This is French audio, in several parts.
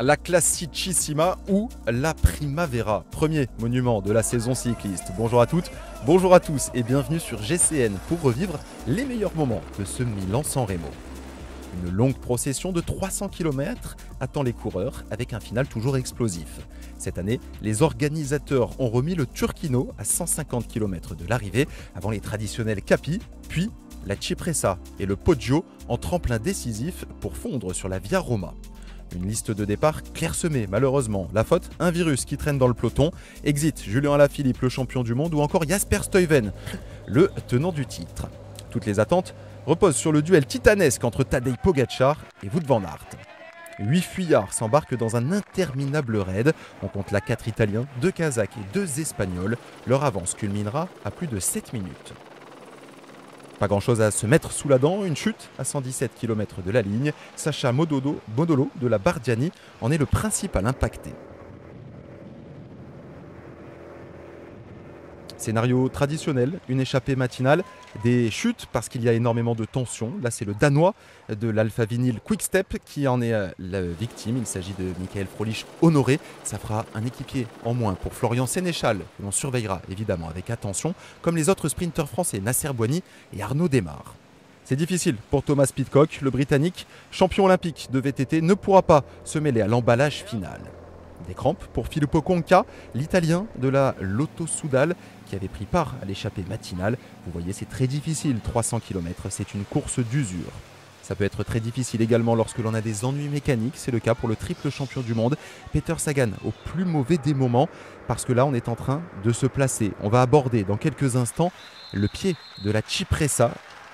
La Classicissima ou la Primavera, premier monument de la saison cycliste. Bonjour à toutes, bonjour à tous et bienvenue sur GCN pour revivre les meilleurs moments de ce Milan-San Remo. Une longue procession de 300 km attend les coureurs avec un final toujours explosif. Cette année, les organisateurs ont remis le Turchino à 150 km de l'arrivée avant les traditionnels Capi, puis la Cipressa et le Poggio en tremplin décisif pour fondre sur la Via Roma. Une liste de départ clairsemée, malheureusement. La faute, un virus qui traîne dans le peloton. Exit Julien Alaphilippe, le champion du monde, ou encore Jasper Stuyven, le tenant du titre. Toutes les attentes reposent sur le duel titanesque entre Tadej Pogačar et Wout van Aert. 8 fuyards s'embarquent dans un interminable raid. On compte là 4 Italiens, 2 Kazakhs et 2 Espagnols. Leur avance culminera à plus de 7 minutes. Pas grand chose à se mettre sous la dent, une chute à 117 km de la ligne. Sacha Modolo de la Bardiani en est le principal impacté. Scénario traditionnel, une échappée matinale, des chutes parce qu'il y a énormément de tension. Là, c'est le Danois de l'Alpha Vinyl Quick-Step qui en est la victime. Il s'agit de Michael Frolich honoré. Ça fera un équipier en moins pour Florian Sénéchal, que l'on surveillera évidemment avec attention, comme les autres sprinteurs français Nasser Boigny et Arnaud Démare. C'est difficile pour Thomas Pidcock, le Britannique, champion olympique de VTT, ne pourra pas se mêler à l'emballage final. Des crampes pour Filippo Conca, l'Italien de la Lotto Soudal, qui avait pris part à l'échappée matinale. Vous voyez, c'est très difficile, 300 km, c'est une course d'usure. Ça peut être très difficile également lorsque l'on a des ennuis mécaniques, c'est le cas pour le triple champion du monde, Peter Sagan, au plus mauvais des moments, parce que là on est en train de se placer. On va aborder dans quelques instants le pied de la Cipressa,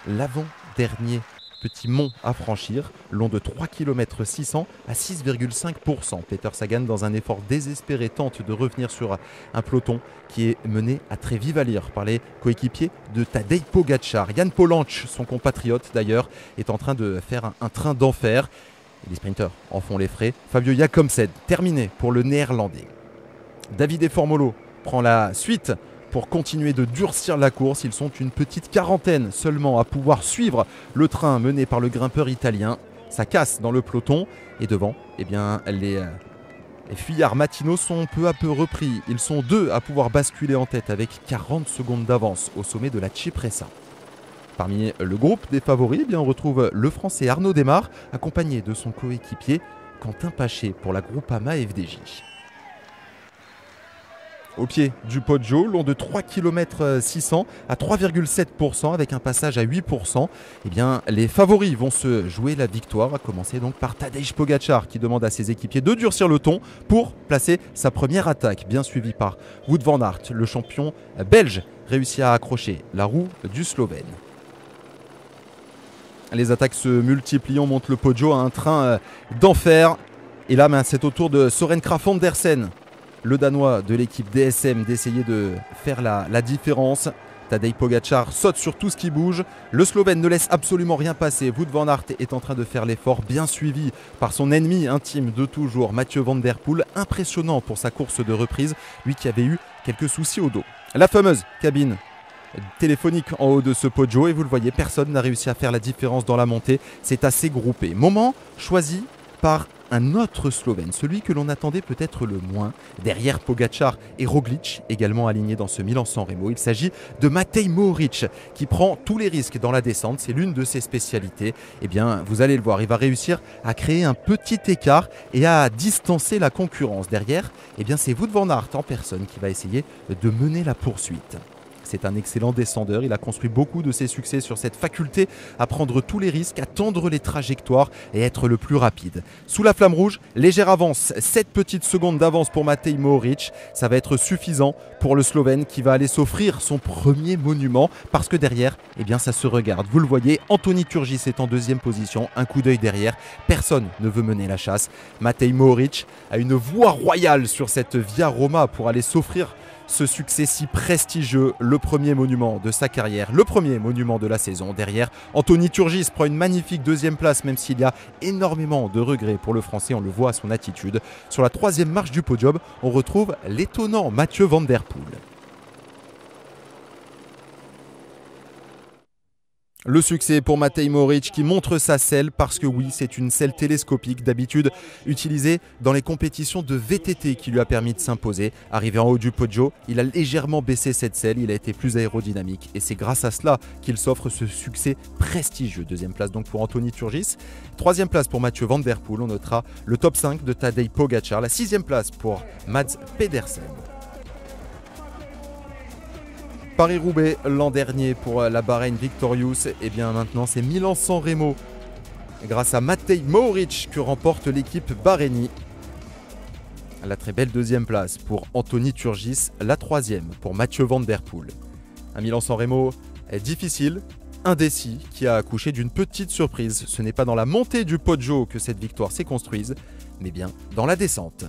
l'avant-dernier petit mont à franchir, long de 3 km 600 à 6,5%. Peter Sagan, dans un effort désespéré, tente de revenir sur un peloton qui est mené à très vive allure par les coéquipiers de Tadej Pogačar. Jan Polanc, son compatriote d'ailleurs, est en train de faire un train d'enfer. Les sprinteurs en font les frais. Fabio Jakobsen, terminé pour le néerlandais. Davide Formolo prend la suite pour continuer de durcir la course. Ils sont une petite quarantaine seulement à pouvoir suivre le train mené par le grimpeur italien. Ça casse dans le peloton et devant, eh bien, les fuyards matinaux sont peu à peu repris. Ils sont 2 à pouvoir basculer en tête avec 40 secondes d'avance au sommet de la Cipressa. Parmi le groupe des favoris, eh bien, on retrouve le Français Arnaud Démare accompagné de son coéquipier Quentin Paché pour la Groupama FDJ. Au pied du Poggio, long de 3 km 600 à 3,7% avec un passage à 8%. Eh bien, les favoris vont se jouer la victoire, à commencer donc par Tadej Pogačar qui demande à ses équipiers de durcir le ton pour placer sa première attaque, bien suivi par Wout van Aert, le champion belge, réussit à accrocher la roue du Slovène. Les attaques se multiplient, on monte le Poggio à un train d'enfer. Et là, c'est au tour de Søren Kragh Andersen, le Danois de l'équipe DSM, d'essayer de faire la différence. Tadej Pogačar saute sur tout ce qui bouge. Le Slovène ne laisse absolument rien passer. Wout van Aert est en train de faire l'effort, bien suivi par son ennemi intime de toujours, Mathieu Van Der Poel. Impressionnant pour sa course de reprise, lui qui avait eu quelques soucis au dos. La fameuse cabine téléphonique en haut de ce Poggio et vous le voyez, personne n'a réussi à faire la différence dans la montée. C'est assez groupé. Moment choisi par un autre Slovène, celui que l'on attendait peut-être le moins, derrière Pogačar et Roglič, également alignés dans ce Milan-San Remo. Il s'agit de Matej Mohoric, qui prend tous les risques dans la descente, c'est l'une de ses spécialités. Eh bien, vous allez le voir, il va réussir à créer un petit écart et à distancer la concurrence. Derrière, eh bien, c'est Wout van Aert en personne qui va essayer de mener la poursuite. C'est un excellent descendeur, il a construit beaucoup de ses succès sur cette faculté à prendre tous les risques, à tendre les trajectoires et être le plus rapide. Sous la flamme rouge, légère avance, 7 petites secondes d'avance pour Matej Mohoric. Ça va être suffisant pour le Slovène qui va aller s'offrir son premier monument parce que derrière, eh bien, ça se regarde. Vous le voyez, Anthony Turgis est en deuxième position, un coup d'œil derrière. Personne ne veut mener la chasse. Matej Mohoric a une voie royale sur cette Via Roma pour aller s'offrir ce succès si prestigieux, le premier monument de sa carrière, le premier monument de la saison. Derrière, Anthony Turgis prend une magnifique deuxième place, même s'il y a énormément de regrets pour le Français, on le voit à son attitude. Sur la troisième marche du podium, on retrouve l'étonnant Mathieu Van Der Poel. Le succès pour Matej Mohoric qui montre sa selle parce que oui, c'est une selle télescopique d'habitude utilisée dans les compétitions de VTT qui lui a permis de s'imposer. Arrivé en haut du podio, il a légèrement baissé cette selle, il a été plus aérodynamique et c'est grâce à cela qu'il s'offre ce succès prestigieux. Deuxième place donc pour Anthony Turgis. Troisième place pour Mathieu Van Der Poel, on notera le top 5 de Tadej Pogacar. La sixième place pour Mads Pedersen. Paris-Roubaix l'an dernier pour la Bahreïn Victorious, et bien maintenant c'est Milan-San Remo grâce à Matej Mohoric que remporte l'équipe Bahreïnie. La très belle deuxième place pour Anthony Turgis, la troisième pour Mathieu Van Der Poel. Un Milan-San Remo difficile, indécis, qui a accouché d'une petite surprise. Ce n'est pas dans la montée du Poggio que cette victoire s'est construite, mais bien dans la descente.